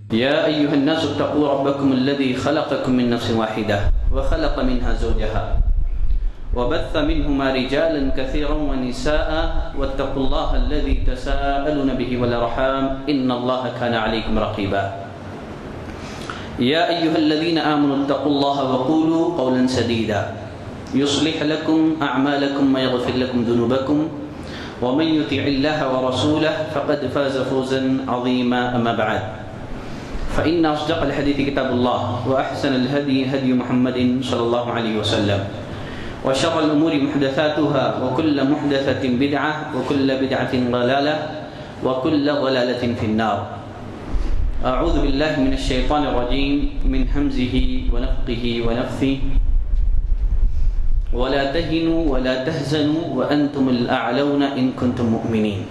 يا أيها الناس اتقوا ربكم الذي خلقكم من نفس واحدة وخلق منها زوجها وبث منهما رجالا كثيرا ونساء واتقوا الله الذي تساءلون به والأرحام إن الله كان عليكم رقيبا يا أيها الذين آمنوا اتقوا الله وقولوا قولا سديدا يصلح لكم أعمالكم ويغفر لكم ذنوبكم ومن يطع الله ورسوله فقد فاز فوزا عظيما أما بعد فإن أصدق الحديث كتاب الله وأحسن الهدي هدي محمد صلى الله عليه وسلم وشر الأمور محدثاتها وكل محدثة بدعة وكل بدعة ضلالة وكل ضلالة في النار أعوذ بالله من الشيطان الرجيم من همزه ونفخه ونفثه ولا تهنوا ولا تحزنوا وأنتم الأعلون إن كنتم مؤمنين.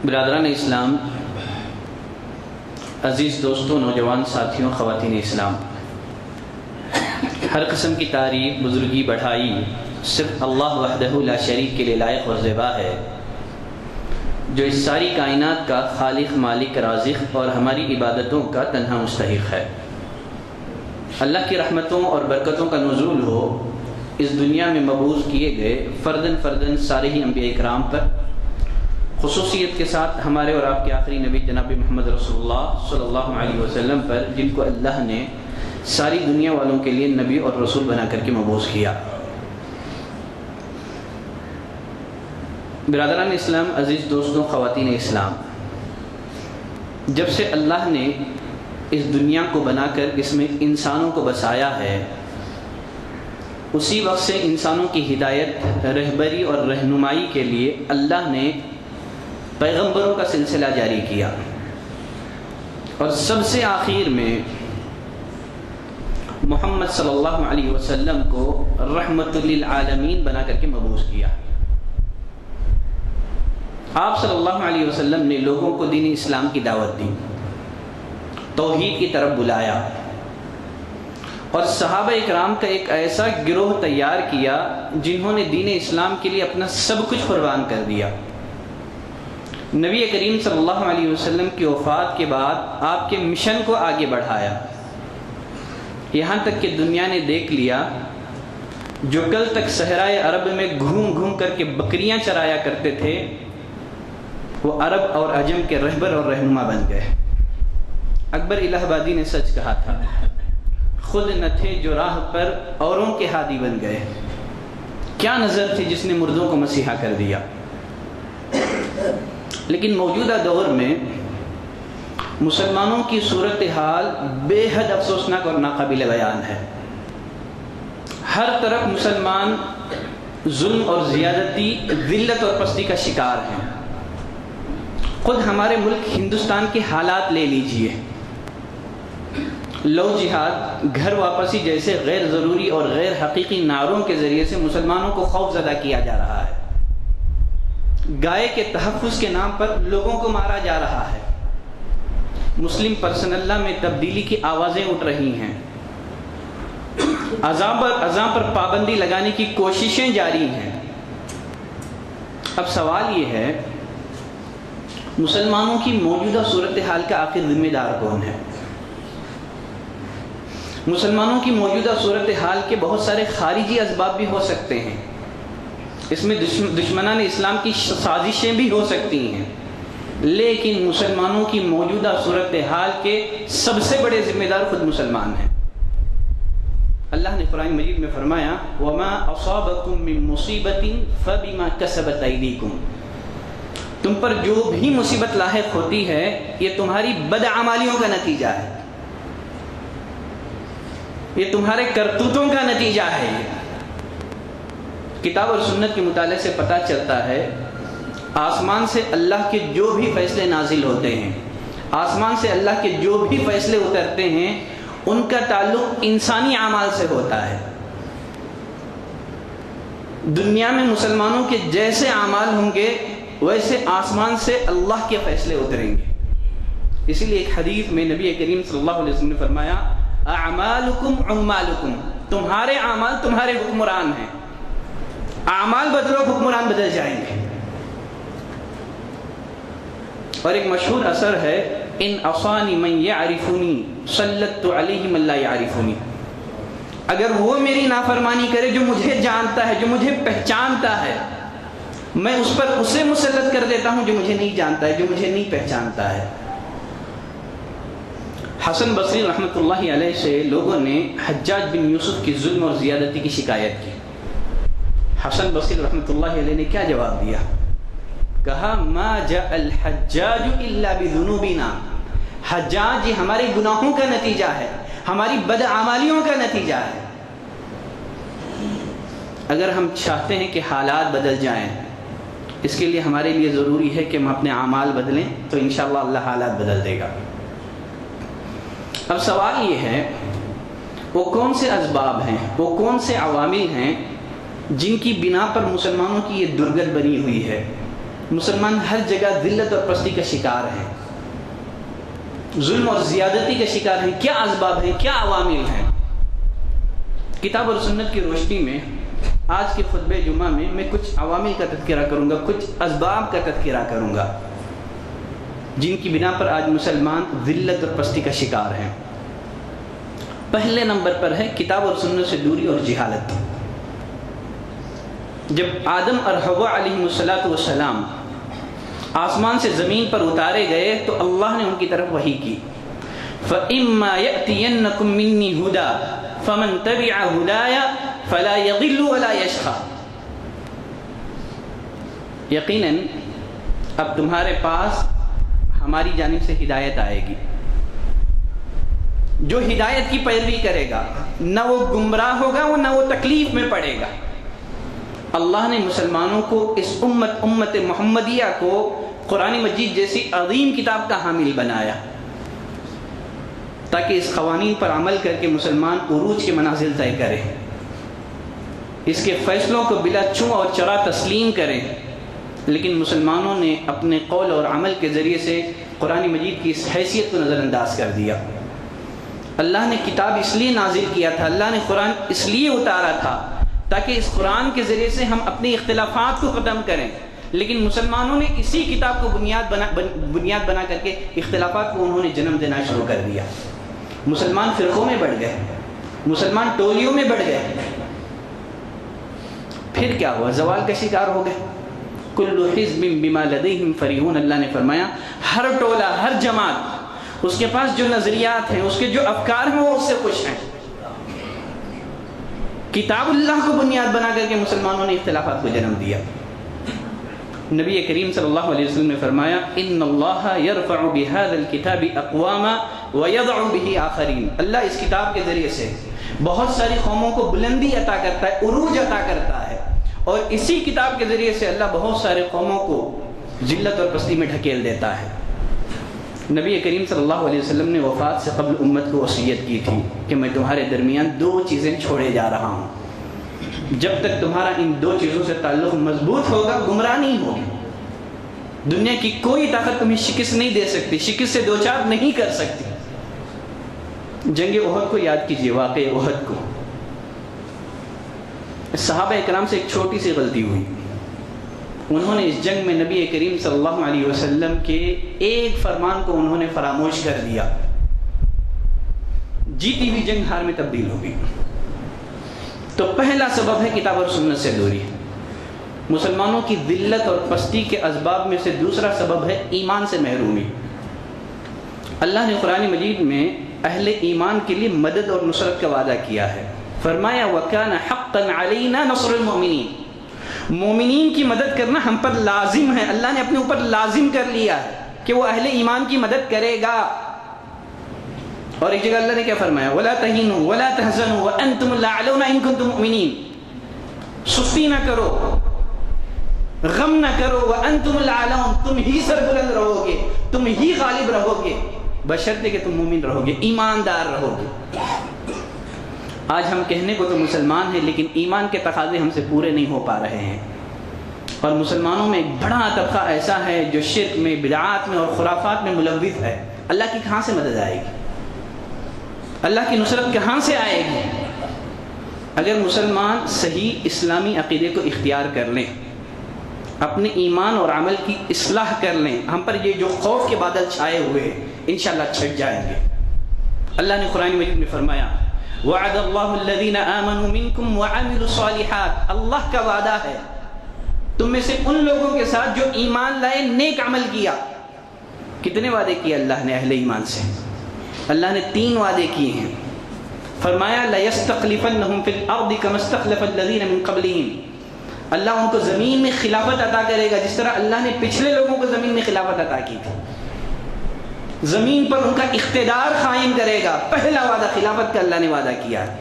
برادران اسلام، عزیز دوستوں، نوجوان ساتھیوں، خواتین اسلام، ہر قسم کی تعریف، بزرگی، بڑھائی صرف اللہ وحدہ لا شریک کے لیے لائق اور زیبا ہے، جو اس ساری کائنات کا خالق، مالک، رازق اور ہماری عبادتوں کا تنہا مستحق ہے۔ اللہ کی رحمتوں اور برکتوں کا نزول ہو اس دنیا میں مبعوث کیے گئے فرداً سارے ہی انبیاء کرام پر، خصوصیت کے ساتھ ہمارے اور آپ کے آخری نبی جناب محمد رسول اللہ صلی اللہ علیہ وسلم پر، جن کو اللہ نے ساری دنیا والوں کے لیے نبی اور رسول بنا کر کے مبعوث کیا۔ برادران اسلام، عزیز دوستوں، خواتین اسلام، جب سے اللہ نے اس دنیا کو بنا کر اس میں انسانوں کو بسایا ہے، اسی وقت سے انسانوں کی ہدایت، رہبری اور رہنمائی کے لیے اللہ نے پیغمبروں کا سلسلہ جاری کیا، اور سب سے آخر میں محمد صلی اللہ علیہ وسلم کو رحمت للعالمین بنا کر کے مبعوث کیا۔ آپ صلی اللہ علیہ وسلم نے لوگوں کو دین اسلام کی دعوت دی، توحید کی طرف بلایا، اور صحابہ اکرام کا ایک ایسا گروہ تیار کیا جنہوں نے دین اسلام کے لیے اپنا سب کچھ قربان کر دیا۔ نبی کریم صلی اللہ علیہ وسلم کی وفات کے بعد آپ کے مشن کو آگے بڑھایا، یہاں تک کہ دنیا نے دیکھ لیا جو کل تک صحرائے عرب میں گھوم کر کے بکریاں چرایا کرتے تھے، وہ عرب اور عجم کے رہبر اور رہنما بن گئے۔ اکبر الہ آبادی نے سچ کہا تھا، خود نہ تھے جو راہ پر اوروں کے ہادی بن گئے۔ کیا نظر تھی جس نے مردوں کو مسیحا کر دیا۔ لیکن موجودہ دور میں مسلمانوں کی صورتحال بے حد افسوسناک اور ناقابل بیان ہے۔ ہر طرف مسلمان ظلم اور زیادتی، ذلت اور پستی کا شکار ہیں۔ خود ہمارے ملک ہندوستان کے حالات لے لیجئے، لو جہاد، گھر واپسی جیسے غیر ضروری اور غیر حقیقی نعروں کے ذریعے سے مسلمانوں کو خوف زدہ کیا جا رہا ہے۔ گائے کے تحفظ کے نام پر لوگوں کو مارا جا رہا ہے۔ مسلم پرسنل لا میں تبدیلی کی آوازیں اٹھ رہی ہیں۔ اذان پر پابندی لگانے کی کوششیں جاری ہیں۔ اب سوال یہ ہے، مسلمانوں کی موجودہ صورتحال کا آخر ذمہ دار کون ہے؟ مسلمانوں کی موجودہ صورتحال کے بہت سارے خارجی اسباب بھی ہو سکتے ہیں، اس میں دشمنان اسلام کی سازشیں بھی ہو سکتی ہیں، لیکن مسلمانوں کی موجودہ صورتحال کے سب سے بڑے ذمہ دار خود مسلمان ہیں۔ اللہ نے قرآن مجید میں فرمایا، وَمَا أَصَابَكُم مِّن مُّصِيبَةٍ فَبِمَا كَسَبَتْ أَيْدِيكُمْ، تم پر جو بھی مصیبت لاحق ہوتی ہے یہ تمہاری بدعمالیوں کا نتیجہ ہے، یہ تمہارے کرتوتوں کا نتیجہ ہے۔ کتاب اور سنت کے مطالعے سے پتہ چلتا ہے، آسمان سے اللہ کے جو بھی فیصلے نازل ہوتے ہیں، آسمان سے اللہ کے جو بھی فیصلے اترتے ہیں، ان کا تعلق انسانی اعمال سے ہوتا ہے۔ دنیا میں مسلمانوں کے جیسے اعمال ہوں گے ویسے آسمان سے اللہ کے فیصلے اتریں گے۔ اسی لیے ایک حدیث میں نبی کریم صلی اللہ علیہ وسلم نے فرمایا، اعمالکم عمالکم، تمہارے اعمال تمہارے حکمران ہیں، اعمال بدلو حکمران بدل جائیں گے۔ اور ایک مشہور اثر ہے ان عصانی من یعرفنی سلطت علیہ من لا یعرفنی، اگر وہ میری نافرمانی کرے جو مجھے جانتا ہے، جو مجھے پہچانتا ہے، میں اس پر اسے مسلط کر دیتا ہوں جو مجھے نہیں جانتا ہے، جو مجھے نہیں پہچانتا ہے۔ حسن بصری رحمۃ اللہ علیہ سے لوگوں نے حجاج بن یوسف کی ظلم اور زیادتی کی شکایت کی۔ حسن بصری رحمۃ اللہ علیہ نے کیا جواب دیا؟ کہا ما جاء الحجاج الا بذنوبنا، حجاج یہ ہمارے گناہوں کا نتیجہ ہے، ہماری بدعمالیوں کا نتیجہ ہے۔ اگر ہم چاہتے ہیں کہ حالات بدل جائیں، اس کے لیے ہمارے لیے ضروری ہے کہ ہم اپنے اعمال بدلیں، تو انشاءاللہ اللہ حالات بدل دے گا۔ اب سوال یہ ہے وہ کون سے اسباب ہیں، وہ کون سے عوامل ہیں جن کی بنا پر مسلمانوں کی یہ درگت بنی ہوئی ہے؟ مسلمان ہر جگہ ذلت اور پستی کا شکار ہیں، ظلم اور زیادتی کا شکار ہیں۔ کیا اسباب ہیں، کیا عوامل ہیں؟ کتاب اور سنت کی روشنی میں آج کے خطبہ جمعہ میں میں کچھ عوامل کا تذکرہ کروں گا، کچھ اسباب کا تذکرہ کروں گا جن کی بنا پر آج مسلمان ذلت اور پستی کا شکار ہیں۔ پہلے نمبر پر ہے کتاب اور سنت سے دوری اور جہالت۔ جب آدم اور حوا علیہ السلام آسمان سے زمین پر اتارے گئے تو اللہ نے ان کی طرف وحی کی، فَإِمَّا يَأْتِيَنَّكُم مِّنِّي هُدًى فَمَن تَبِعَ هُدَايَ فَلَا يَضِلُّ وَلَا يَشْقَىٰ۔ یقیناً اب تمہارے پاس ہماری جانب سے ہدایت آئے گی، جو ہدایت کی پیروی کرے گا نہ وہ گمراہ ہوگا نہ وہ تکلیف میں پڑے گا۔ اللہ نے مسلمانوں کو اس امت محمدیہ کو قرآن مجید جیسی عظیم کتاب کا حامل بنایا تاکہ اس قوانین پر عمل کر کے مسلمان عروج کے منازل طے کریں، اس کے فیصلوں کو بلا چوں اور چرا تسلیم کریں۔ لیکن مسلمانوں نے اپنے قول اور عمل کے ذریعے سے قرآن مجید کی اس حیثیت کو نظر انداز کر دیا۔ اللہ نے کتاب اس لیے نازل کیا تھا، اللہ نے قرآن اس لیے اتارا تھا تاکہ اس قرآن کے ذریعے سے ہم اپنی اختلافات کو ختم کریں، لیکن مسلمانوں نے اسی کتاب کو بنیاد بنا کر کے اختلافات کو انہوں نے جنم دینا شروع کر دیا۔ مسلمان فرقوں میں بڑھ گئے، مسلمان ٹولیوں میں بڑھ گئے، پھر کیا ہوا؟ زوال کا شکار ہو گئے۔ کل حزب بما لدیہم فریحون، اللہ نے فرمایا ہر ٹولہ، ہر جماعت، اس کے پاس جو نظریات ہیں، اس کے جو افکار ہیں، وہ اس سے خوش ہیں۔ کتاب اللہ کو بنیاد بنا کر کے مسلمانوں نے اختلافات کو جنم دیا۔ نبی کریم صلی اللہ علیہ وسلم نے فرمایا ان اللہ یرفع بهذا الكتاب اقواما ويضع به آخرین، اللہ اس کتاب کے ذریعے سے بہت ساری قوموں کو بلندی عطا کرتا ہے، عروج عطا کرتا ہے، اور اسی کتاب کے ذریعے سے اللہ بہت سارے قوموں کو ذلت اور پستی میں ڈھکیل دیتا ہے۔ نبی کریم صلی اللہ علیہ وسلم نے وفات سے قبل امت کو وصیت کی تھی کہ میں تمہارے درمیان دو چیزیں چھوڑے جا رہا ہوں، جب تک تمہارا ان دو چیزوں سے تعلق مضبوط ہوگا گمراہ نہیں ہوگی۔ دنیا کی کوئی طاقت تمہیں شکست نہیں دے سکتی، شکست سے دوچار نہیں کر سکتی۔ جنگ احد کو یاد کیجیے، واقعہ احد کو۔ صحابہ اکرام سے ایک چھوٹی سی غلطی ہوئی، انہوں نے اس جنگ میں نبی کریم صلی اللہ علیہ وسلم کے ایک فرمان کو انہوں نے فراموش کر دیا، جیتی ہوئی جنگ ہار میں تبدیل ہو گئی۔ تو پہلا سبب ہے کتاب اور سنت سے دوری۔ مسلمانوں کی ذلت اور پستی کے اسباب میں سے دوسرا سبب ہے ایمان سے محرومی۔ اللہ نے قرآن مجید میں اہل ایمان کے لیے مدد اور نصرت کا وعدہ کیا ہے، فرمایا وَكَانَ حَقًّا عَلَيْنَا نَصْرُ الْمُؤْمِنِينَ، مومنین کی مدد کرنا ہم پر لازم ہے، اللہ نے اپنے اوپر لازم کر لیا ہے کہ وہ اہل ایمان کی مدد کرے گا۔ اور ایک جگہ اللہ نے کیا فرمایا وَلَا تَهِنُوا وَلَا تَحْزَنُوا وَأَنْتُمُ الْأَعْلَوْنَ إِن كُنتُم مُؤْمِنِينَ، سستی نہ کرو، غم نہ کرو، وَأَنْتُمُ الْأَعْلَوْنَ، تم ہی سربلند رہو گے، تم ہی غالب رہو گے، بشرطے کہ تم مومن رہو گے، ایماندار رہو گے۔ آج ہم کہنے کو تو مسلمان ہیں لیکن ایمان کے تقاضے ہم سے پورے نہیں ہو پا رہے ہیں، اور مسلمانوں میں ایک بڑا طبقہ ایسا ہے جو شرک میں، بدعات میں اور خرافات میں ملوث ہے۔ اللہ کی کہاں سے مدد آئے گی؟ اللہ کی نصرت کہاں سے آئے گی؟ اگر مسلمان صحیح اسلامی عقیدے کو اختیار کر لیں اپنے ایمان اور عمل کی اصلاح کر لیں. ہم پر یہ جو خوف کے بادل چھائے ہوئے ہیں انشاءاللہ چھٹ جائیں گے. اللہ نے قرآن مجید میں فرمایا وعد اللہ الذین آمنوا منکم وعملوا الصالحات. اللہ کا وعدہ ہے تم میں سے ان لوگوں کے ساتھ جو ایمان لائے نیک عمل کیا. کتنے وعدے کیے اللہ نے اہل ایمان سے؟ اللہ نے 3 وعدے کیے ہیں. فرمایا لَيَسْتَخْلِفَنَّهُمْ فِي الْأَرْضِ كَمَا اسْتَخْلَفَ الَّذِينَ مِنْ قَبْلِهِمْ. اللہ ان کو زمین میں خلافت عطا کرے گا جس طرح اللہ نے پچھلے لوگوں کو زمین میں خلافت عطا کی تھی. زمین پر ان کا اقتدار قائم کرے گا. پہلا وعدہ خلافت کا اللہ نے وعدہ کیا ہے.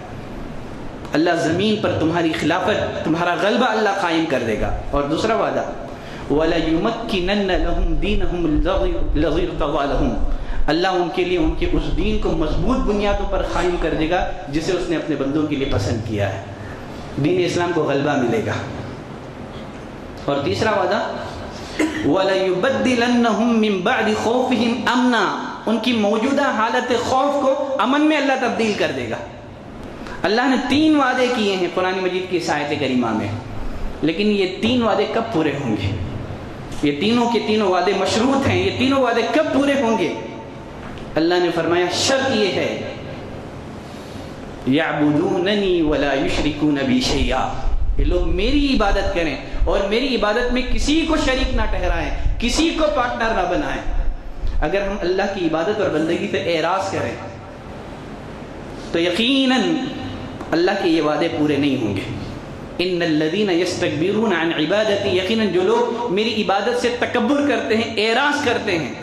اللہ زمین پر تمہاری خلافت، تمہارا غلبہ اللہ قائم کر دے گا. اور دوسرا وعدہ وَلَيُمَكِّنَنَّ لَهُمْ دِينَهُمُ الَّذِي ارْتَضَىٰ لَهُمْ. اللہ ان کے لیے ان کے اس دین کو مضبوط بنیادوں پر قائم کر دے گا جسے اس نے اپنے بندوں کے لیے پسند کیا ہے. دین اسلام کو غلبہ ملے گا. اور تیسرا وعدہ وَلَيُبَدِّلَنَّهُمْ مِنْ بَعْدِ خَوْفِهِمْ أَمْنًا. ان کی موجودہ حالت خوف کو امن میں اللہ تبدیل کر دے گا. اللہ نے 3 وعدے کیے ہیں قرآن مجید کی اس آیت کریمہ میں. لیکن یہ 3 وعدے کب پورے ہوں گے؟ یہ تینوں کے تینوں وعدے مشروط ہیں. یہ تینوں وعدے کب پورے ہوں گے؟ اللہ نے فرمایا شرط یہ ہے یعبدوننی ولا یشرکون بی شیئا. یہ لوگ میری عبادت کریں اور میری عبادت میں کسی کو شریک نہ ٹھہرائیں، کسی کو پارٹنر نہ بنائیں. اگر ہم اللہ کی عبادت اور بندگی سے اعراض کریں تو یقیناً اللہ کے یہ وعدے پورے نہیں ہوں گے. ان الذین یستکبرون عن عبادتی. یقیناً جو لوگ میری عبادت سے تکبر کرتے ہیں، اعراض کرتے ہیں،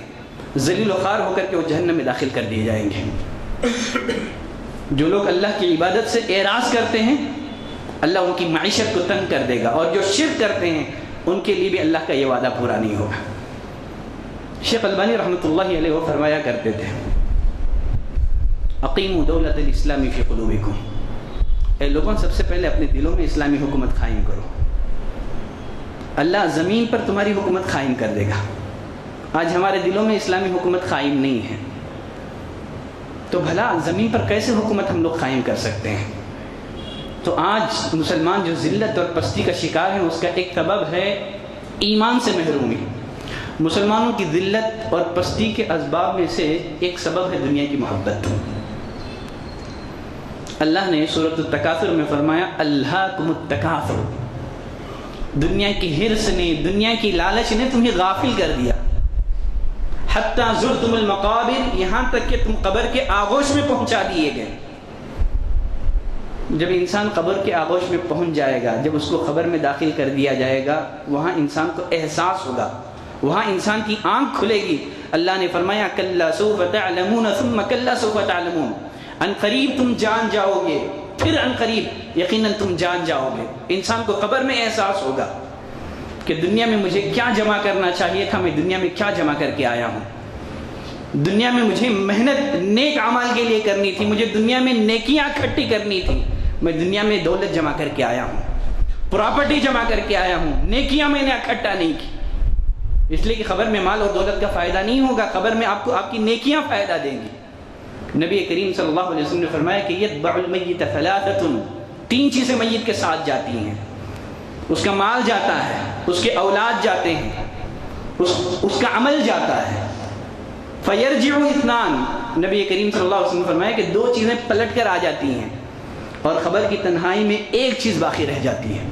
ذلیل و خوار ہو کر کے وہ جہنم میں داخل کر دیے جائیں گے. جو لوگ اللہ کی عبادت سے اعراض کرتے ہیں اللہ ان کی معیشت کو تنگ کر دے گا. اور جو شرک کرتے ہیں ان کے لیے بھی اللہ کا یہ وعدہ پورا نہیں ہوگا. شیخ البانی رحمۃ اللہ علیہ وہ فرمایا کرتے تھے اقیموا دولت الاسلام فی قلوبکم. اے لوگوں سب سے پہلے اپنے دلوں میں اسلامی حکومت قائم کرو. اللہ زمین پر تمہاری حکومت قائم کر دے گا. آج ہمارے دلوں میں اسلامی حکومت قائم نہیں ہے تو بھلا زمین پر کیسے حکومت ہم لوگ قائم کر سکتے ہیں؟ تو آج مسلمان جو ذلت اور پستی کا شکار ہیں اس کا ایک سبب ہے ایمان سے محرومی. مسلمانوں کی ذلت اور پستی کے اسباب میں سے ایک سبب ہے دنیا کی محبت. اللہ نے سورۃ التکاثر میں فرمایا الہاکم التکاثر. دنیا کی ہرس نے، دنیا کی لالچ نے تمہیں غافل کر دیا. حتی زرتم المقابر. یہاں تک کہ تم قبر کے آغوش میں پہنچا دیے گئے. جب انسان قبر کے آغوش میں پہنچ جائے گا، جب اس کو قبر میں داخل کر دیا جائے گا، وہاں انسان کو احساس ہوگا، وہاں انسان کی آنکھ کھلے گی. اللہ نے فرمایا کلا سوف تعلمون ثم کلا سوف تعلمون. ان قریب تم جان جاؤ گے، پھر ان قریب یقیناً تم جان جاؤ گے. انسان کو قبر میں احساس ہوگا کہ دنیا میں مجھے کیا جمع کرنا چاہیے تھا، میں دنیا میں کیا جمع کر کے آیا ہوں. دنیا میں مجھے محنت نیک اعمال کے لیے کرنی تھی، مجھے دنیا میں نیکیاں اکٹھی کرنی تھی. میں دنیا میں دولت جمع کر کے آیا ہوں، پراپرٹی جمع کر کے آیا ہوں، نیکیاں میں نے اکٹھا نہیں کی. اس لیے کہ خبر میں مال اور دولت کا فائدہ نہیں ہوگا، خبر میں آپ کو آپ کی نیکیاں فائدہ دیں گی. نبی کریم صلی اللہ علیہ وسلم نے فرمایا کہ یتبع المیت ثلاثۃ. 3 چیزیں میت کے ساتھ جاتی ہیں. اس کا مال جاتا ہے، اس کے اولاد جاتے ہیں، اس کا عمل جاتا ہے. فیرجع اثنان. نبی کریم صلی اللہ علیہ وسلم نے فرمایا کہ 2 چیزیں پلٹ کر آ جاتی ہیں اور خبر کی تنہائی میں ایک چیز باقی رہ جاتی ہے.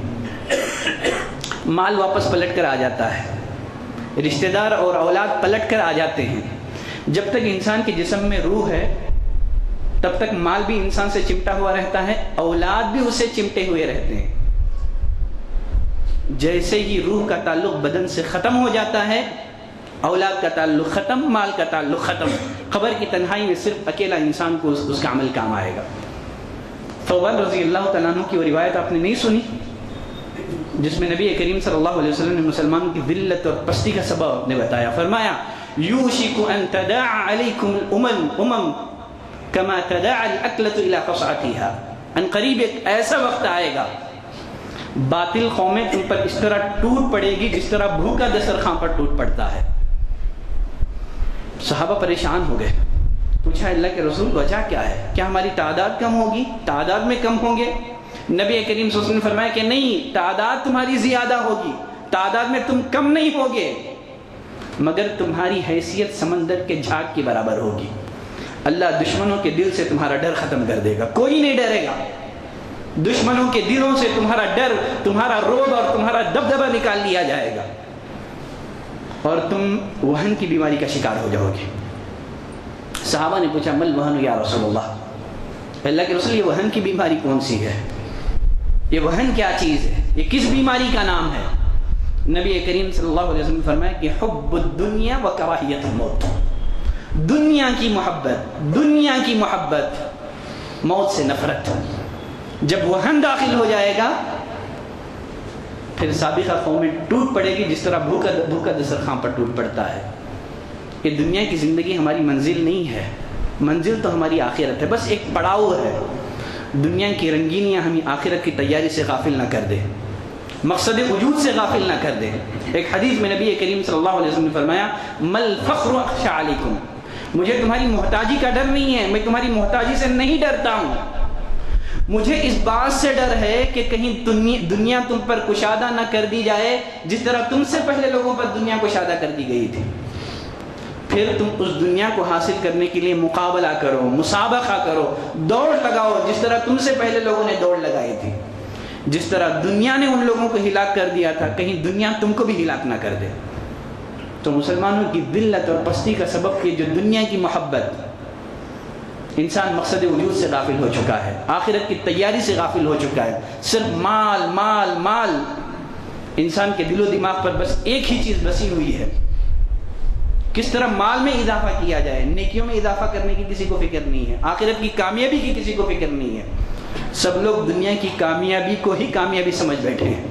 مال واپس پلٹ کر آ جاتا ہے، رشتہ دار اور اولاد پلٹ کر آ جاتے ہیں. جب تک انسان کے جسم میں روح ہے تب تک مال بھی انسان سے چمٹا ہوا رہتا ہے، اولاد بھی اسے چمٹے ہوئے رہتے ہیں. جیسے ہی روح کا تعلق بدن سے ختم ہو جاتا ہے، اولاد کا تعلق ختم، مال کا تعلق ختم. خبر کی تنہائی میں صرف اکیلا انسان کو اس کا عمل کام آئے گا. ثوبان رضی اللہ تعالیٰ عنہ کی وہ روایت آپ نے نہیں سنی جس میں نبی کریم صلی اللہ علیہ وسلم نے مسلمانوں کی ذلت اور پستی کا سبب نے بتایا. فرمایا یوشک ان تداعى علیکم الامم کما تداعى الاکلۃ الی قصعتها. ان قریب ایک ایسا وقت آئے گا باطل قومیں تم پر اس طرح ٹوٹ پڑے گی جس طرح بھوکا دسترخوان پر ٹوٹ پڑتا ہے. صحابہ پریشان ہو گئے، پوچھا اللہ کے رسول وجہ کیا ہے؟ کیا ہماری تعداد کم ہوگی؟ تعداد میں کم ہوں گے؟ نبی کریم صلی اللہ علیہ وسلم نے فرمایا کہ نہیں، تعداد تمہاری زیادہ ہوگی، تعداد میں تم کم نہیں ہوگے مگر تمہاری حیثیت سمندر کے جھاگ کے برابر ہوگی. اللہ دشمنوں کے دل سے تمہارا ڈر ختم کر دے گا. کوئی نہیں ڈرے گا. دشمنوں کے دلوں سے تمہارا ڈر، تمہارا رعب اور تمہارا دبدبہ نکال لیا جائے گا اور تم وہن کی بیماری کا شکار ہو جاؤ گے. صحابہ نے پوچھا مل وہن یا رسول اللہ، اللہ کے رسول یہ وہن کی بیماری کون سی ہے؟ یہ وہن کیا چیز ہے؟ یہ کس بیماری کا نام ہے؟ نبی کریم صلی اللہ علیہ وسلم نے فرمایا کہ حب الدنیا و کراہیت الموت. دنیا کی محبت، دنیا کی محبت، موت سے نفرت. جب وہن داخل ہو جائے گا پھر سابقہ قوم میں ٹوٹ پڑے گی جس طرح بھوکا دسترخوان پر ٹوٹ پڑتا ہے. یہ دنیا کی زندگی ہماری منزل نہیں ہے، منزل تو ہماری آخرت ہے. بس ایک پڑاؤ ہے. دنیا کی رنگینیاں ہمیں آخرت کی تیاری سے غافل نہ کر دے، مقصد وجود سے غافل نہ کر دے. ایک حدیث میں نبی کریم صلی اللہ علیہ وسلم نے فرمایا مل فخر اخشى علیکم، مجھے تمہاری محتاجی کا ڈر نہیں ہے، میں تمہاری محتاجی سے نہیں ڈرتا ہوں. مجھے اس بات سے ڈر ہے کہ کہیں دنیا تم پر کشادہ نہ کر دی جائے جس طرح تم سے پہلے لوگوں پر دنیا کشادہ کر دی گئی تھی. پھر تم اس دنیا کو حاصل کرنے کے لیے مقابلہ کرو، مسابقہ کرو، دوڑ لگاؤ جس طرح تم سے پہلے لوگوں نے دوڑ لگائی تھی. جس طرح دنیا نے ان لوگوں کو ہلاک کر دیا تھا کہیں دنیا تم کو بھی ہلاک نہ کر دے. تو مسلمانوں کی ذلت اور پستی کا سبب کہ جو دنیا کی محبت، انسان مقصد وجود سے غافل ہو چکا ہے، آخرت کی تیاری سے غافل ہو چکا ہے. صرف مال مال مال. انسان کے دل و دماغ پر بس ایک ہی چیز بسی ہوئی ہے، کس طرح مال میں اضافہ کیا جائے. نیکیوں میں اضافہ کرنے کی کسی کو فکر نہیں ہے، آخرت کی کامیابی کی کسی کو فکر نہیں ہے. سب لوگ دنیا کی کامیابی کو ہی کامیابی سمجھ بیٹھے ہیں.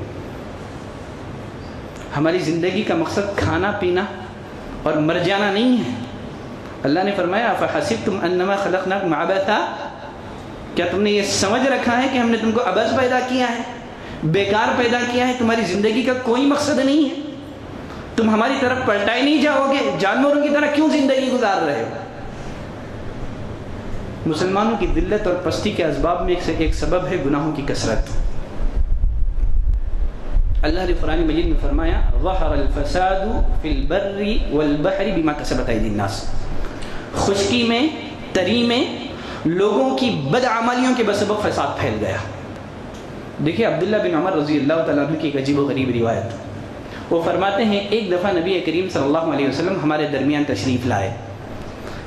ہماری زندگی کا مقصد کھانا پینا اور مر جانا نہیں ہے. اللہ نے فرمایا فحسبتم انما خلقناکم عبثا، کیا تم نے یہ سمجھ رکھا ہے کہ ہم نے تم کو عبث پیدا کیا ہے، بیکار پیدا کیا ہے؟ تمہاری زندگی کا کوئی مقصد نہیں ہے. تم ہماری طرف پلٹائے نہیں جاؤ گے، جانوروں کی طرح کیوں زندگی گزار رہے ہو؟ مسلمانوں کی ذلت اور پستی کے اسباب میں ایک سبب ہے گناہوں کی کثرت. اللہ نے قرآن مجید میں فرمایا ظہر الفساد فی البر والبحر بما کسبت ایدی الناس. خشکی میں، تری میں لوگوں کی بدعمالیوں کے بسبب فساد پھیل گیا. دیکھیے عبداللہ بن عمر رضی اللہ تعالیٰ عنہ کی ایک عجیب و غریب روایت. وہ فرماتے ہیں ایک دفعہ نبی کریم صلی اللہ علیہ وسلم ہمارے درمیان تشریف لائے.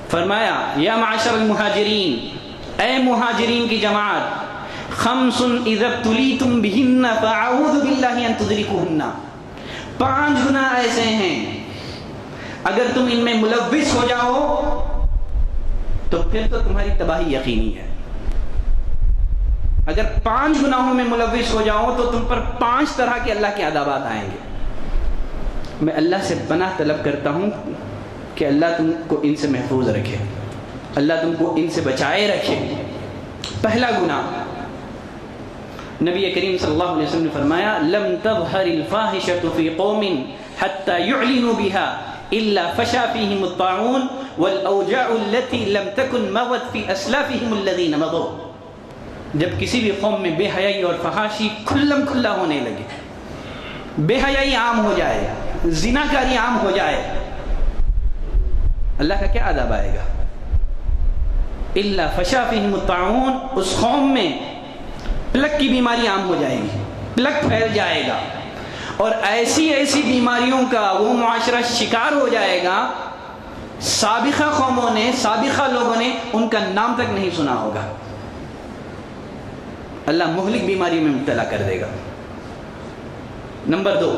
فرمایا یا معاشر المہاجرین، اے مہاجرین کی جماعت، خمس اذا ابتلیتم بہن فاعوذ باللہ ان تدرکوہن. 5 گناہ ایسے ہیں اگر تم ان میں ملوث ہو جاؤ تو پھر تو تمہاری تباہی یقینی ہے. اگر 5 گناہوں میں ملوث ہو جاؤ تو تم پر 5 طرح کے اللہ کے عذابات آئیں گے. میں اللہ سے پناہ طلب کرتا ہوں کہ اللہ تم کو ان سے محفوظ رکھے، اللہ تم کو ان سے بچائے رکھے. پہلا گناہ، نبی کریم صلی اللہ علیہ وسلم نے فرمایا لم تظہر الفاحشۃ فی قوم حتی یعلنوا بها الا فشا فیہم الطاعون والاوجاع التي لم تکن مضت فی اسلافہم الذین مضوا. جب کسی بھی قوم میں بے حیائی اور فحاشی کھلم کھلا ہونے لگے، بے حیائی عام ہو جائے، زناکاری عام ہو جائے، اللہ کا کیا عذاب آئے گا؟ الا فشا فیہم الطاعون. اس قوم میں پلک کی بیماری عام ہو جائے گی، پلک پھیل جائے گا اور ایسی ایسی بیماریوں کا وہ معاشرہ شکار ہو جائے گا سابقہ قوموں نے، سابقہ لوگوں نے ان کا نام تک نہیں سنا ہوگا. اللہ مہلک بیماری میں مبتلا کر دے گا. نمبر 2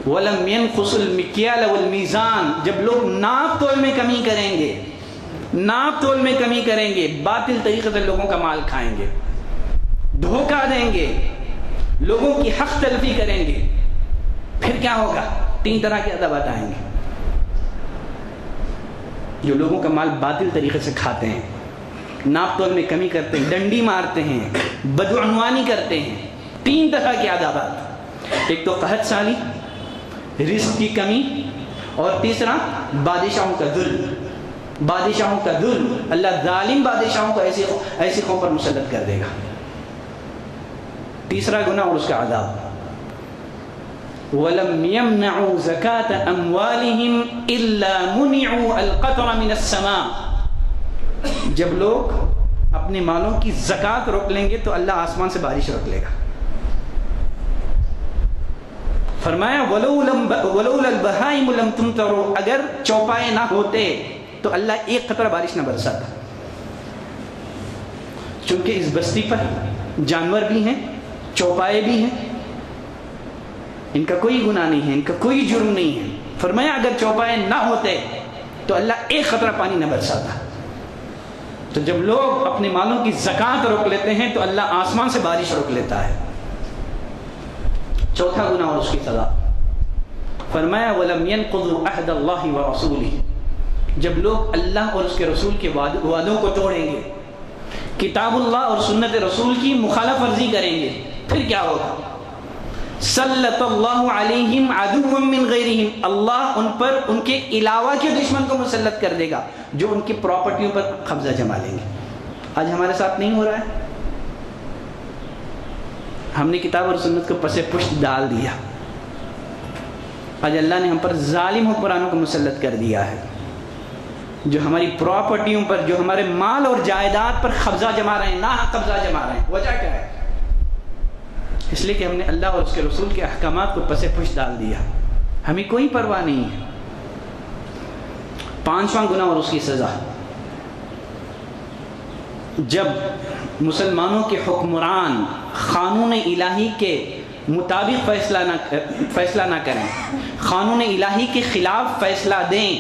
وَلَمْ يَنْقُصُ الْمِكْيَالَ وَالْمِيزَانَ. جب لوگ ناپ تول میں کمی کریں گے، ناپ تول میں کمی کریں گے، باطل طریقے سے لوگوں کا مال کھائیں گے، دھوکہ دیں گے، لوگوں کی حق تلفی کریں گے، پھر کیا ہوگا؟ 3 طرح کے عذابات آئیں گے. جو لوگوں کا مال باطل طریقے سے کھاتے ہیں، ناپ تول میں کمی کرتے ہیں، ڈنڈی مارتے ہیں، بدعنوانی کرتے ہیں، 3 طرح کے عذابات. ایک تو قحط سالی، رزق کی کمی، اور تیسرا بادشاہوں کا ظلم. بادشاہوں کا ظلم، اللہ ظالم بادشاہوں کو ایسی قوم پر مسلط کر دے گا. تیسرا گناہ اور اس کا عذاب. وَلَمْ يَمْنَعُوا زَكَاةَ أَمْوَالِهِمْ إِلَّا مُنِعُوا الْقَطْرَ مِنَ السَّمَاءِ. جب لوگ اپنے مالوں کی زکوٰۃ روک لیں گے تو اللہ آسمان سے بارش روک لے گا. فرمایا وَلَوْلَا الْبَهَائِمُ لَمْ تُمْطَرُوا، اگر چوپائے نہ ہوتے تو اللہ ایک قطرہ بارش نہ برساتا. چونکہ اس بستی پر جانور بھی ہیں، چوپائے بھی ہیں، ان کا کوئی گناہ نہیں ہے، ان کا کوئی جرم نہیں ہے. فرمایا اگر چوپائے نہ ہوتے تو اللہ ایک قطرہ پانی نہ برساتا. تو جب لوگ اپنے مالوں کی زکوٰۃ روک لیتے ہیں تو اللہ آسمان سے بارش روک لیتا ہے. چوتھا گناہ اور اس کی سزا. فرمایا وَلَمْ يَنْقُضُوا عَهْدَ اللَّهِ وَرَسُولِهِ، جب لوگ اللہ اور اس کے رسول کے وعدوں کو توڑیں گے، کتاب اللہ اور سنت رسول کی مخالف ورزی کریں گے، پھر کیا ہوگا؟ سلط اللہ علیہم عدوا من غیرہم، اللہ ان پر ان کے علاوہ کے دشمن کو مسلط کر دے گا جو ان کی پراپرٹیوں پر قبضہ جما لیں گے. آج ہمارے ساتھ نہیں ہو رہا ہے؟ ہم نے کتاب اور سنت کو پس پشت ڈال دیا. آج اللہ نے ہم پر ظالم حکمرانوں کو مسلط کر دیا ہے جو ہماری پراپرٹیوں پر، جو ہمارے مال اور جائیداد پر قبضہ جما رہے ہیں، ناحق قبضہ جما رہے ہیں. وجہ کیا ہے؟ اس لیے کہ ہم نے اللہ اور اس کے رسول کے احکامات کو پس پشت ڈال دیا. ہمیں کوئی پرواہ نہیں ہے. پانچواں گناہ اور اس کی سزا. جب مسلمانوں کے حکمران قانون الہی کے مطابق فیصلہ نہ کریں، قانون الہی کے خلاف فیصلہ دیں،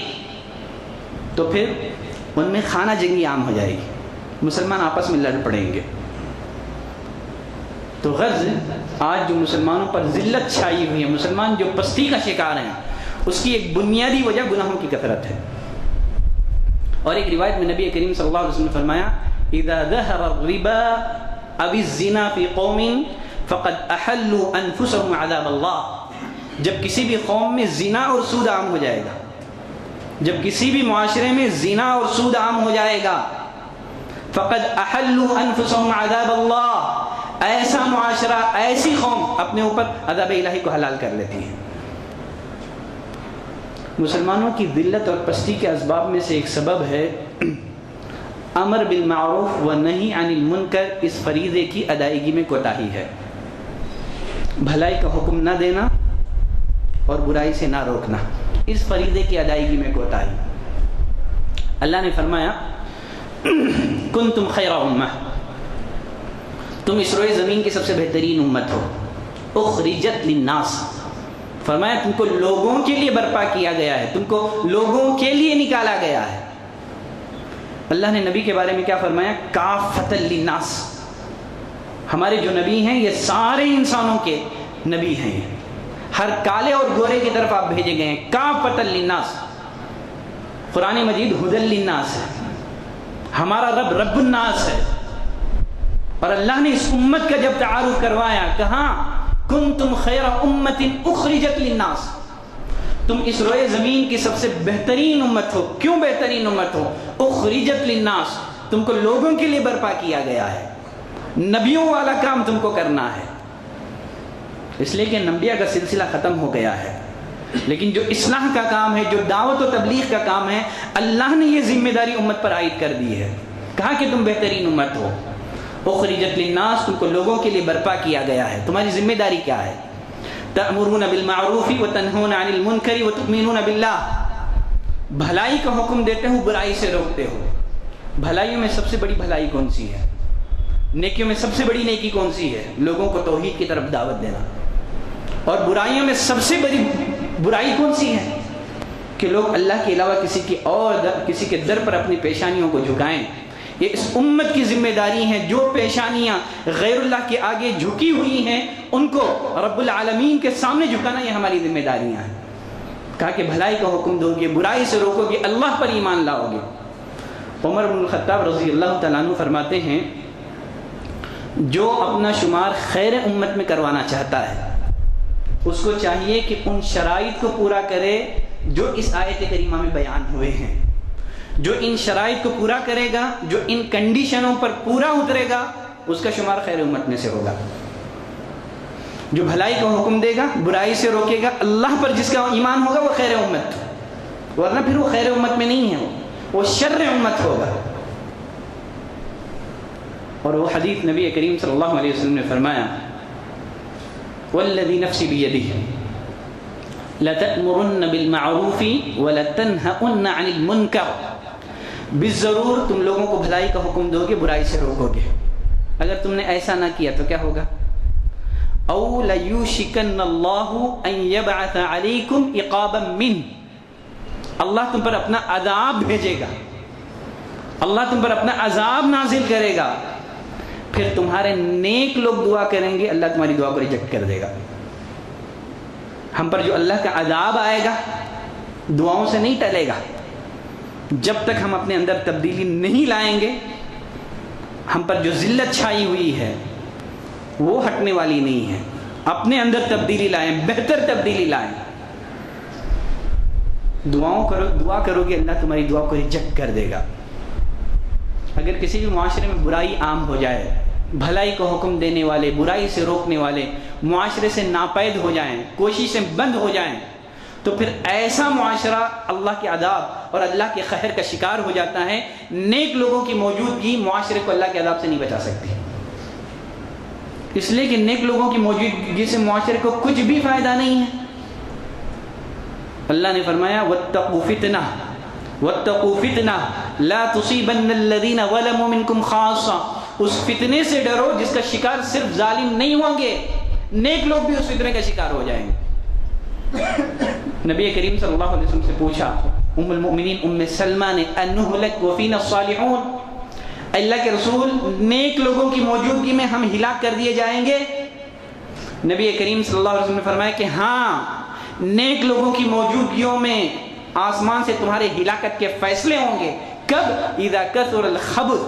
تو پھر ان میں خانہ جنگی عام ہو جائے گی، مسلمان آپس میں لڑ پڑیں گے. تو غرض آج جو مسلمانوں پر ذلت چھائی ہوئی ہے، مسلمان جو پستی کا شکار ہیں، اس کی ایک بنیادی وجہ گناہوں کی کثرت ہے. اور ایک روایت میں نبی کریم صلی اللہ علیہ وسلم نے فرمایا اذا ظهر الربا او الزنا في قوم فقد احلوا انفسهم عذاب اللہ. جب کسی بھی قوم میں زنا اور سود عام ہو جائے گا، جب کسی بھی معاشرے میں زنا اور سود عام ہو جائے گا، فقد احلوا انفسهم عذاب اللہ، ایسا معاشرہ، ایسی قوم اپنے اوپر عذاب الہی کو حلال کر لیتی ہے. مسلمانوں کی ذلت اور پستی کے اسباب میں سے ایک سبب ہے امر بالمعروف و نہی عن المنکر، اس فریضے کی ادائیگی میں کوتاہی ہے. بھلائی کا حکم نہ دینا اور برائی سے نہ روکنا، اس فریضے کی ادائیگی میں کوتاہی. اللہ نے فرمایا کنتم خیر امہ، تم اس روئے زمین کی سب سے بہترین امت ہو. اخرجت للناس، فرمایا تم کو لوگوں کے لیے برپا کیا گیا ہے، تم کو لوگوں کے لیے نکالا گیا ہے. اللہ نے نبی کے بارے میں کیا فرمایا؟ کافۃ للناس. ہمارے جو نبی ہیں یہ سارے انسانوں کے نبی ہیں، ہر کالے اور گورے کی طرف آپ بھیجے گئے ہیں. کافۃ للناس. قرآن مجید ھدی للناس ہے، ہمارا رب رب الناس ہے. اور اللہ نے اس امت کا جب تعارف کروایا، کہاں کنتم خیر امت اخرجت للناس، تم اس روئے زمین کی سب سے بہترین امت ہو. کیوں بہترین امت ہو؟ اخرجت للناس، تم کو لوگوں کے لیے برپا کیا گیا ہے، نبیوں والا کام تم کو کرنا ہے. اس لیے کہ انبیاء کا سلسلہ ختم ہو گیا ہے، لیکن جو اصلاح کا کام ہے، جو دعوت و تبلیغ کا کام ہے، اللہ نے یہ ذمہ داری امت پر عائد کر دی ہے. کہا کہ تم بہترین امت ہو. اخرجت للناس، تم کو لوگوں کے لیے برپا کیا گیا ہے. تمہاری ذمہ داری کیا ہے؟ تأمرون بالمعروف وتنہون عن المنکر وتؤمنون باللہ، بھلائی کا حکم دیتے ہو، برائی سے روکتے ہو. بھلائیوں میں سب سے بڑی بھلائی کون سی ہے؟ نیکیوں میں سب سے بڑی نیکی کون سی ہے؟ لوگوں کو توحید کی طرف دعوت دینا. اور برائیوں میں سب سے بڑی برائی کون سی ہے؟ کہ لوگ اللہ کے علاوہ کسی کے در پر اپنی پیشانیوں کو جھکائیں. یہ اس امت کی ذمہ داری ہے. جو پیشانیاں غیر اللہ کے آگے جھکی ہوئی ہیں ان کو رب العالمین کے سامنے جھکانا، یہ ہماری ذمہ داریاں ہیں. کہا کہ بھلائی کا حکم دو گے، برائی سے روکو گے، اللہ پر ایمان لاؤ گے. عمر بن الخطاب رضی اللہ تعالیٰ عنہ فرماتے ہیں جو اپنا شمار خیر امت میں کروانا چاہتا ہے اس کو چاہیے کہ ان شرائط کو پورا کرے جو اس آیت کریمہ میں بیان ہوئے ہیں. جو ان شرائط کو پورا کرے گا، جو ان کنڈیشنوں پر پورا اترے گا، اس کا شمار خیر امت میں سے ہوگا. جو بھلائی کا حکم دے گا، برائی سے روکے گا، اللہ پر جس کا ایمان ہوگا وہ خیر امت، ورنہ پھر وہ خیر امت میں نہیں ہے، وہ شر امت ہوگا۔ اور وہ حدیث نبی کریم صلی اللہ علیہ وسلم نے فرمایا والذی نفسی بیدہ لتأمرن بالمعروف ولتنہؤن عن المنکر، بالضرور تم لوگوں کو بھلائی کا حکم دو گے، برائی سے روکو گے۔ اگر تم نے ایسا نہ کیا تو کیا ہوگا؟ او لیوشکن اللہ ان یبعث علیکم عقابا منہ، اللہ تم پر اپنا عذاب بھیجے گا، اللہ تم پر اپنا عذاب نازل کرے گا، پھر تمہارے نیک لوگ دعا کریں گے، اللہ تمہاری دعا کو ریجیکٹ کر دے گا۔ ہم پر جو اللہ کا عذاب آئے گا دعاؤں سے نہیں ٹلے گا، جب تک ہم اپنے اندر تبدیلی نہیں لائیں گے ہم پر جو ذلت چھائی ہوئی ہے وہ ہٹنے والی نہیں ہے۔ اپنے اندر تبدیلی لائیں، بہتر تبدیلی لائیں، دعا کرو گے، اللہ تمہاری دعا کو ریجیکٹ کر دے گا۔ اگر کسی بھی معاشرے میں برائی عام ہو جائے، بھلائی کو حکم دینے والے، برائی سے روکنے والے معاشرے سے ناپید ہو جائیں، کوششیں بند ہو جائیں، تو پھر ایسا معاشرہ اللہ کے عذاب اور اللہ کے قہر کا شکار ہو جاتا ہے۔ نیک لوگوں کی موجودگی معاشرے کو اللہ کے عذاب سے نہیں بچا سکتی، اس لیے کہ نیک لوگوں کی موجودگی سے معاشرے کو کچھ بھی فائدہ نہیں ہے۔ اللہ نے فرمایا واتقوا فتنہ واتقوا فتنہ لا تصیبن الذین ظلموا منکم خاصہ، اس فتنے سے ڈرو جس کا شکار صرف ظالم نہیں ہوں گے، نیک لوگ بھی اس فتنے کا شکار ہو جائیں گے۔ نبی کریم صلی اللہ علیہ وسلم سے پوچھا ام المؤمنین ام سلمہ نے انہلک وفینا الصالحون، اللہ کے رسول نیک لوگوں کی موجودگی میں ہم ہلاک کر دیے جائیں گے؟ نبی کریم صلی اللہ علیہ وسلم نے فرمایا کہ ہاں، نیک لوگوں کی موجودگیوں میں آسمان سے تمہارے ہلاکت کے فیصلے ہوں گے۔ کب؟ اذا کثر الخبث،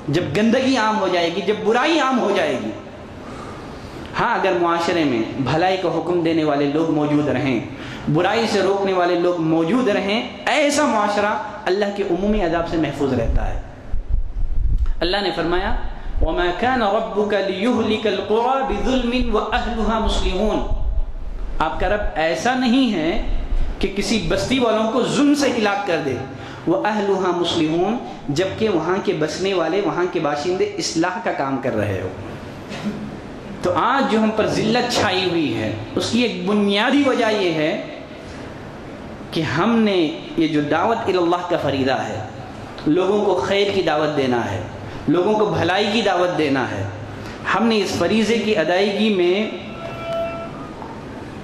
جب گندگی عام ہو جائے گی، جب برائی عام ہو جائے گی۔ ہاں، اگر معاشرے میں بھلائی کا حکم دینے والے لوگ موجود رہیں، برائی سے روکنے والے لوگ موجود رہیں، ایسا معاشرہ اللہ کے عمومی عذاب سے محفوظ رہتا ہے۔ اللہ نے فرمایا وَمَا كَانَ رَبُّكَ لِيُهْلِكَ الْقُرَى بِظُلْمٍ وَأَهْلُهَا مُسْلِمُونَ، آپ کا رب ایسا نہیں ہے کہ کسی بستی والوں کو ظلم سے ہلاک کر دے، وَأَهْلُهَا مُسْلِمُونَ، جبکہ وہاں کے بسنے والے، وہاں کے باشندے اصلاح کا کام کر رہے ہو۔ تو آج جو ہم پر ذلت چھائی ہوئی ہے اس کی ایک بنیادی وجہ یہ ہے کہ ہم نے یہ جو دعوت اللہ کا فریضہ ہے، لوگوں کو خیر کی دعوت دینا ہے، لوگوں کو بھلائی کی دعوت دینا ہے، ہم نے اس فریضے کی ادائیگی میں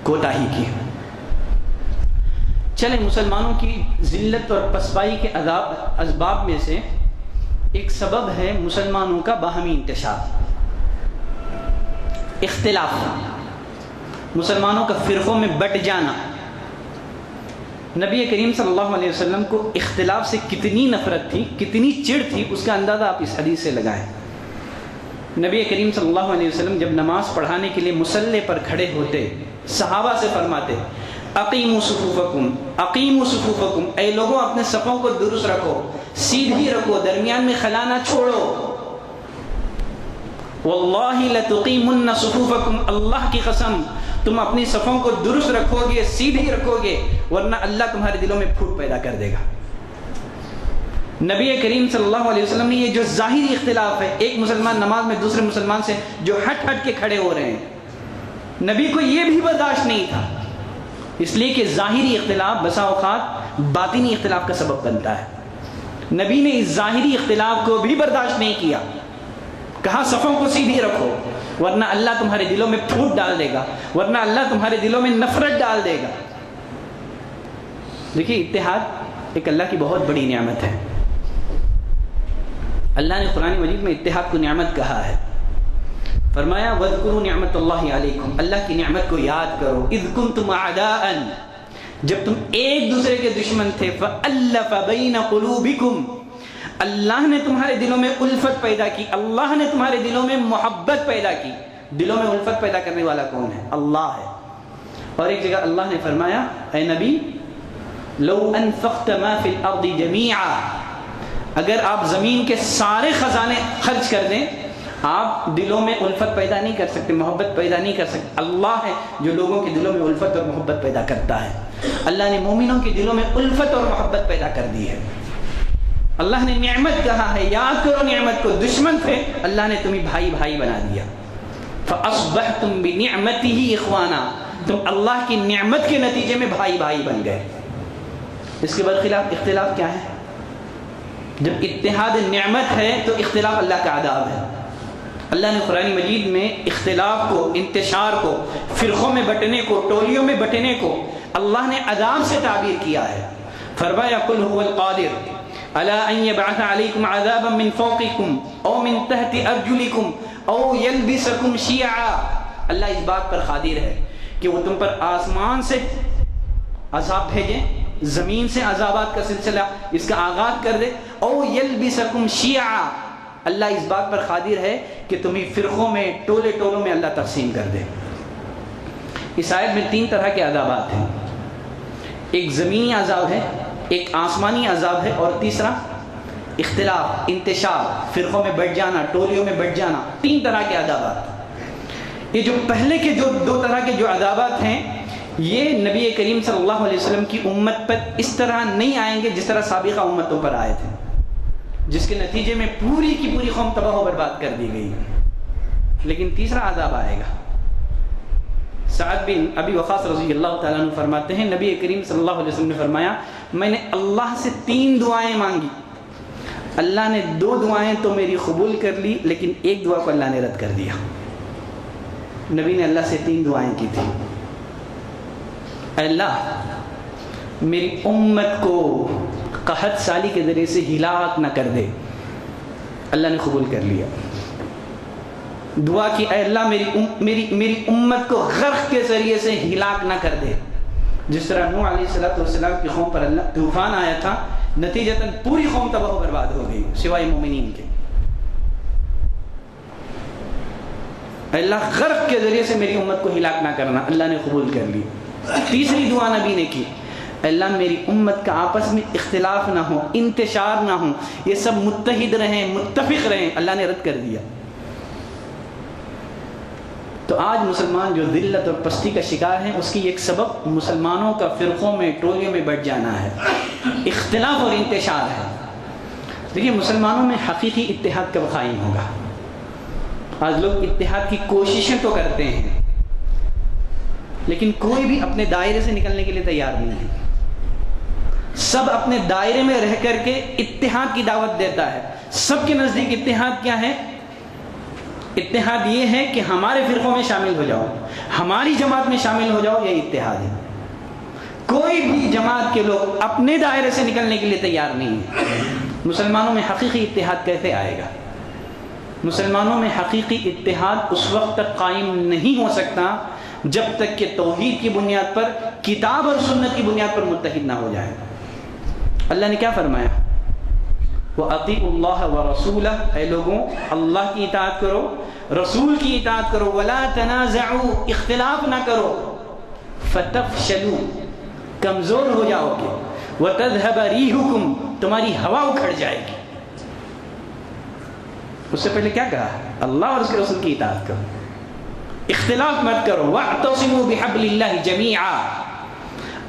کوتاہی کی۔ چلیں، مسلمانوں کی ذلت اور پسپائی کے اسباب میں سے ایک سبب ہے مسلمانوں کا باہمی انتشار، اختلاف، مسلمانوں کا فرقوں میں بٹ جانا۔ نبی کریم صلی اللہ علیہ وسلم کو اختلاف سے کتنی نفرت تھی، کتنی چڑ تھی، اس کا اندازہ آپ اس حدیث سے لگائیں۔ نبی کریم صلی اللہ علیہ وسلم جب نماز پڑھانے کے لیے مصلی پر کھڑے ہوتے، صحابہ سے فرماتے اقیموا صفوفکم اقیموا صفوفکم، اے لوگوں اپنے صفوں کو درست رکھو، سیدھی رکھو، درمیان میں خلا نہ چھوڑو۔ واللہ لتقیمن صفوفکم، اللہ کی قسم تم اپنی صفوں کو درست رکھو گے، سیدھی رکھو گے، ورنہ اللہ تمہارے دلوں میں پھوٹ پیدا کر دے گا۔ نبی کریم صلی اللہ علیہ وسلم نے یہ جو ظاہری اختلاف ہے، ایک مسلمان نماز میں دوسرے مسلمان سے جو ہٹ ہٹ کے کھڑے ہو رہے ہیں، نبی کو یہ بھی برداشت نہیں تھا، اس لیے کہ ظاہری اختلاف بسا اوقات باطنی اختلاف کا سبب بنتا ہے۔ نبی نے اس ظاہری اختلاف کو بھی برداشت نہیں کیا، کہا صفوں کو سیدھی رکھو، ورنہ اللہ تمہارے دلوں میں پھوٹ ڈال دے گا، ورنہ اللہ تمہارے دلوں میں نفرت ڈال دے گا۔ دیکھیے، اتحاد ایک اللہ کی بہت بڑی نعمت ہے۔ اللہ نے قرآن مجید میں اتحاد کو نعمت کہا ہے، فرمایا وَاذْكُرُوا نِعْمَتَ اللَّهِ عَلَيْكُمْ، اللہ کی نعمت کو یاد کرو، اِذْ كُنْتُمْ أَعْدَاءً، جب تم ایک دوسرے کے دشمن تھے، فَأَلَّفَ بَيْنَ قُلُوبِكُمْ، اللہ نے تمہارے دلوں میں الفت پیدا کی، اللہ نے تمہارے دلوں میں محبت پیدا کی۔ دلوں میں الفت پیدا کرنے والا کون ہے؟ اللہ ہے۔ اور ایک جگہ اللہ نے فرمایا اے نبی لو انفقت ما فی الارض جمیعا، اگر آپ زمین کے سارے خزانے خرچ کر دیں آپ دلوں میں الفت پیدا نہیں کر سکتے، محبت پیدا نہیں کر سکتے، اللہ ہے جو لوگوں کے دلوں میں الفت اور محبت پیدا کرتا ہے۔ اللہ نے مومنوں کے دلوں میں الفت اور محبت پیدا کر دی ہے۔ اللہ نے نعمت کہا ہے، یاد کرو نعمت کو، دشمن تھے، اللہ نے تمہیں بھائی بھائی بنا دیا۔ فَأَصْبَحْتُمْ بِنِعْمَتِهِ إِخْوَانًا، تم اللہ کی نعمت کے نتیجے میں بھائی بھائی بن گئے۔ اس کے برخلاف اختلاف کیا ہے؟ جب اتحاد نعمت ہے تو اختلاف اللہ کا عذاب ہے۔ اللہ نے قرآن مجید میں اختلاف کو، انتشار کو، فرقوں میں بٹنے کو، ٹولیوں میں بٹنے کو اللہ نے عذاب سے تعبیر کیا ہے۔ فرمایا قل هو القادر الا ان يبعث عليكم عذابا من فوقكم او من تحت ارجلكم او يلبسكم شيعا، اللہ اس بات پر قادر ہے کہ وہ تم پر آسمان سے عذاب بھیجے، زمین سے عذابات کا سلسلہ اس کا آغاز کر دے، او یلبسکم شیعا، اللہ اس بات پر قادر ہے کہ تمہیں فرقوں میں، ٹولے ٹولوں میں اللہ تقسیم کر دے۔ اس آیت میں 3 طرح کے عذابات ہیں، ایک زمینی عذاب ہے، ایک آسمانی عذاب ہے، اور تیسرا اختلاف، انتشار، فرقوں میں بٹ جانا، ٹولیوں میں بٹ جانا، 3 طرح کے عذابات۔ یہ جو پہلے کے جو 2 طرح کے جو عذابات ہیں، یہ نبی کریم صلی اللہ علیہ وسلم کی امت پر اس طرح نہیں آئیں گے جس طرح سابقہ امتوں پر آئے تھے، جس کے نتیجے میں پوری کی پوری قوم تباہ و برباد کر دی گئی۔ لیکن تیسرا عذاب آئے گا۔ سعد بن ابی وقاص رضی اللہ تعالیٰ عنہ فرماتے ہیں نبی کریم صلی اللہ علیہ وسلم نے فرمایا میں نے اللہ سے 3 دعائیں مانگی، اللہ نے 2 دعائیں تو میری قبول کر لی، لیکن ایک دعا کو اللہ نے رد کر دیا۔ نبی نے اللہ سے 3 دعائیں کی تھی، اللہ میری امت کو قحط سالی کے ذریعے سے ہلاک نہ کر دے، اللہ نے قبول کر لیا۔ دعا کی اے اللہ میری امت کو غرق کے ذریعے سے ہلاک نہ کر دے، جس طرح نوح علیہ السلام کی قوم پر اللہ طوفان آیا تھا، نتیجتاً پوری قوم تباہ و برباد ہو گئی سوائے مومنین کے۔ اللہ غرق کے ذریعے سے میری امت کو ہلاک نہ کرنا، اللہ نے قبول کر لی۔ تیسری دعا نبی نے کی، اللہ میری امت کا آپس میں اختلاف نہ ہو، انتشار نہ ہو، یہ سب متحد رہیں، متفق رہیں، اللہ نے رد کر دیا۔ تو آج مسلمان جو ذلت اور پستی کا شکار ہیں، اس کی ایک سبب مسلمانوں کا فرقوں میں، ٹولیوں میں بٹ جانا ہے، اختلاف اور انتشار ہے۔ دیکھیے مسلمانوں میں حقیقی اتحاد کب قائم ہوگا؟ آج لوگ اتحاد کی کوششیں تو کرتے ہیں، لیکن کوئی بھی اپنے دائرے سے نکلنے کے لیے تیار نہیں ہے۔ سب اپنے دائرے میں رہ کر کے اتحاد کی دعوت دیتا ہے۔ سب کے نزدیک اتحاد کیا ہے؟ اتحاد یہ ہے کہ ہمارے فرقوں میں شامل ہو جاؤ، ہماری جماعت میں شامل ہو جاؤ، یہ اتحاد ہے۔ کوئی بھی جماعت کے لوگ اپنے دائرے سے نکلنے کے لیے تیار نہیں ہے۔ مسلمانوں میں حقیقی اتحاد کیسے آئے گا؟ مسلمانوں میں حقیقی اتحاد اس وقت تک قائم نہیں ہو سکتا جب تک کہ توحید کی بنیاد پر، کتاب اور سنت کی بنیاد پر متحد نہ ہو جائے۔ اللہ نے کیا فرمایا؟ وَأَطِيعُوا اللَّهَ وَرَسُولَهُ، اے لوگوں اللہ کی اطاعت کرو، رسول کی اطاعت کرو، وَلَا تَنَازَعُوا، اختلاف نہ کرو، فَتَفْشَلُوا، کمزور ہو جاؤ گے، وَتَذْهَبَ رِيحُكُمْ، تمہاری ہوا اکھڑ جائے گی۔ اس سے پہلے کیا کہا؟ اللہ اور اس کے رسول کی اطاعت کرو، اختلاف مت کرو، وَاعْتَصِمُوا بِحَبْلِ اللَّهِ جَمِيعًا،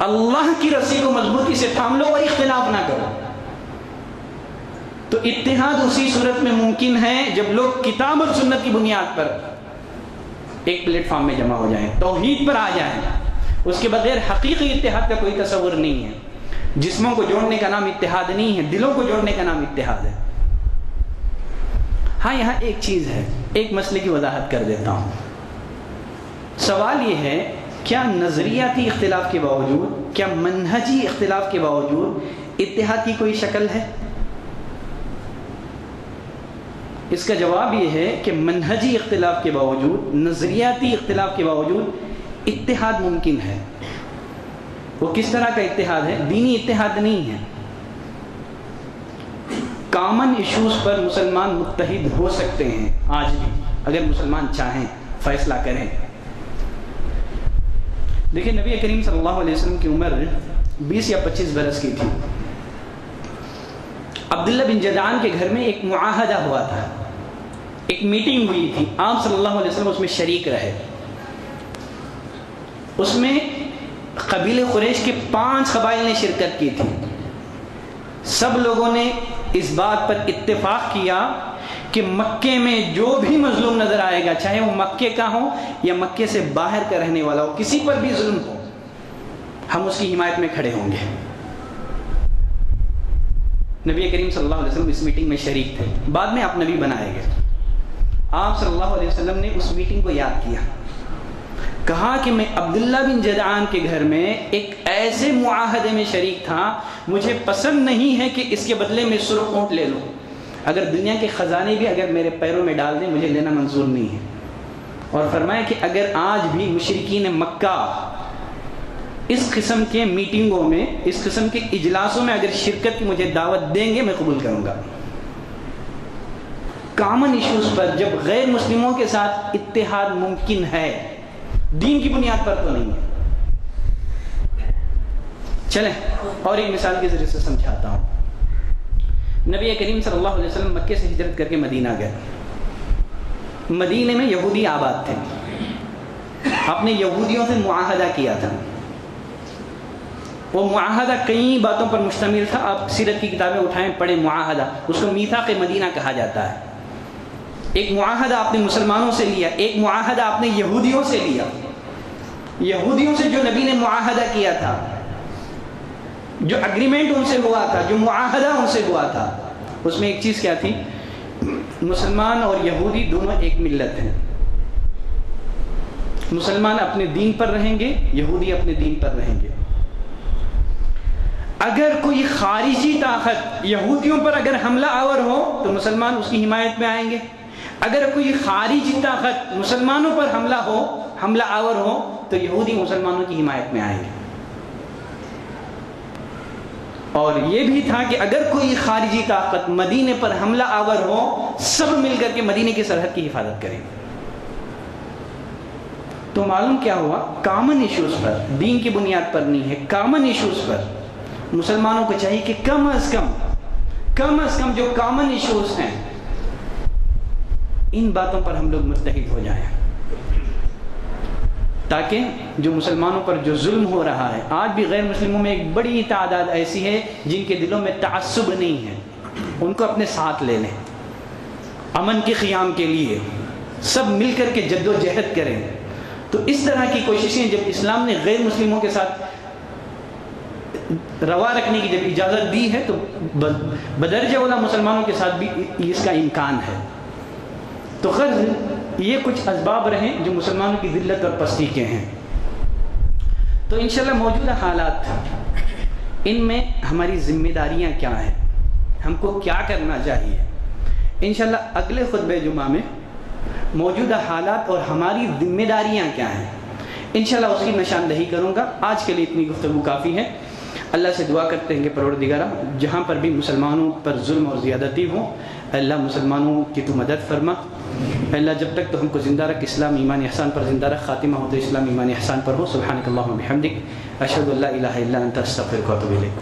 اللہ کی رسی کو مضبوطی سے تھام لو اور اختلاف نہ کرو۔ تو اتحاد اسی صورت میں ممکن ہے جب لوگ کتاب اور سنت کی بنیاد پر ایک پلیٹ فارم میں جمع ہو جائیں، توحید پر آ جائیں۔ اس کے بغیر حقیقی اتحاد کا کوئی تصور نہیں ہے۔ جسموں کو جوڑنے کا نام اتحاد نہیں ہے، دلوں کو جوڑنے کا نام اتحاد ہے۔ ہاں یہاں ایک چیز ہے، ایک مسئلے کی وضاحت کر دیتا ہوں۔ سوال یہ ہے، کیا نظریاتی اختلاف کے باوجود، کیا منہجی اختلاف کے باوجود اتحاد کی کوئی شکل ہے؟ اس کا جواب یہ ہے کہ منہجی اختلاف کے باوجود، نظریاتی اختلاف کے باوجود اتحاد ممکن ہے۔ وہ کس طرح کا اتحاد ہے؟ دینی اتحاد نہیں ہے۔ کامن ایشوز پر مسلمان متحد ہو سکتے ہیں آج بھی، اگر مسلمان چاہیں، فیصلہ کریں۔ دیکھیں نبی کریم صلی اللہ علیہ وسلم کی عمر 20 یا 25 برس کی تھی۔ عبداللہ بن جدعان کے گھر میں ایک معاہدہ ہوا تھا، ایک میٹنگ ہوئی تھی، آپ صلی اللہ علیہ وسلم اس میں شریک رہے. اس میں قبیلے قریش کے 5 قبائل نے شرکت کی تھی. سب لوگوں نے اس بات پر اتفاق کیا کہ مکے میں جو بھی مظلوم نظر آئے گا، چاہے وہ مکے کا ہو یا مکے سے باہر کا رہنے والا ہو، کسی پر بھی ظلم ہو، ہم اس کی حمایت میں کھڑے ہوں گے. نبی کریم صلی اللہ علیہ وسلم اس میٹنگ میں شریک تھے. بعد میں آپ نبی بنائے گئے. آپ صلی اللہ علیہ وسلم نے اس میٹنگ کو یاد کیا، کہا کہ میں عبداللہ بن جدعان کے گھر میں ایک ایسے معاہدے میں شریک تھا، مجھے پسند نہیں ہے کہ اس کے بدلے میں سرخ اونٹ لے لوں. اگر دنیا کے خزانے بھی اگر میرے پیروں میں ڈال دیں، مجھے لینا منظور نہیں ہے. اور فرمایا کہ اگر آج بھی مشرکین مکہ اس قسم کے میٹنگوں میں، اس قسم کے اجلاسوں میں اگر شرکت کی مجھے دعوت دیں گے، میں قبول کروں گا. کامن ایشوز پر جب غیر مسلموں کے ساتھ اتحاد ممکن ہے، دین کی بنیاد پر تو نہیں ہے. چلیں اور ایک مثال کے ذریعے سے سمجھاتا ہوں. نبی کریم صلی اللہ علیہ وسلم مکے سے ہجرت کر کے مدینہ گئے. مدینے میں یہودی آباد تھے. آپ نے یہودیوں سے معاہدہ کیا تھا. وہ معاہدہ کئی باتوں پر مشتمل تھا. آپ سیرت کی کتابیں اٹھائیں، پڑھیں معاہدہ. اس کو میثاق مدینہ کہا جاتا ہے. ایک معاہدہ آپ نے مسلمانوں سے لیا، ایک معاہدہ آپ نے یہودیوں سے لیا. یہودیوں سے جو نبی نے معاہدہ کیا تھا، جو اگریمنٹ ان سے ہوا تھا، جو معاہدہ ان سے ہوا تھا، اس میں ایک چیز کیا تھی؟ مسلمان اور یہودی دونوں ایک ملت ہیں. مسلمان اپنے دین پر رہیں گے، یہودی اپنے دین پر رہیں گے. اگر کوئی خارجی طاقت یہودیوں پر اگر حملہ آور ہو تو مسلمان اس کی حمایت میں آئیں گے. اگر کوئی خارجی طاقت مسلمانوں پر حملہ آور ہو تو یہودی مسلمانوں کی حمایت میں آئیں گے. اور یہ بھی تھا کہ اگر کوئی خارجی طاقت مدینے پر حملہ آور ہو، سب مل کر کے مدینے کی سرحد کی حفاظت کریں. تو معلوم کیا ہوا؟ کامن ایشوز پر، دین کی بنیاد پر نہیں ہے، کامن ایشوز پر مسلمانوں کو چاہیے کہ کم از کم جو کامن ایشوز ہیں، ان باتوں پر ہم لوگ متحد ہو جائیں، تاکہ جو مسلمانوں پر جو ظلم ہو رہا ہے، آج بھی غیر مسلموں میں ایک بڑی تعداد ایسی ہے جن کے دلوں میں تعصب نہیں ہے، ان کو اپنے ساتھ لے لیں. امن کے قیام کے لیے سب مل کر کے جد و جہد کریں. تو اس طرح کی کوششیں جب اسلام نے غیر مسلموں کے ساتھ روا رکھنے کی جب اجازت دی ہے، تو بدرجہ اولا مسلمانوں کے ساتھ بھی اس کا امکان ہے. تو غرض یہ کچھ اسباب رہیں جو مسلمانوں کی ذلت اور پستی کے ہیں. تو انشاءاللہ موجودہ حالات، ان میں ہماری ذمہ داریاں کیا ہیں، ہم کو کیا کرنا چاہیے. انشاءاللہ اگلے خطبہ جمعہ میں موجودہ حالات اور ہماری ذمہ داریاں کیا ہیں، انشاءاللہ اس کی نشاندہی کروں گا. آج کے لیے اتنی گفتگو کافی ہے. اللہ سے دعا کرتے ہیں کہ پروردگارہ، جہاں پر بھی مسلمانوں پر ظلم اور زیادتی ہو، اللہ مسلمانوں کی تو مدد فرما. اللہ جب تک تو ہم کو زندہ رکھ، اسلام ایمان احسان پر زندہ رکھ، خاتمہ ہو تو اسلام ایمان احسان پر ہو. سبحانک اللہم و بحمدک، اشہد ان لا الہ الا انت، استغفرک و اتوب الیک.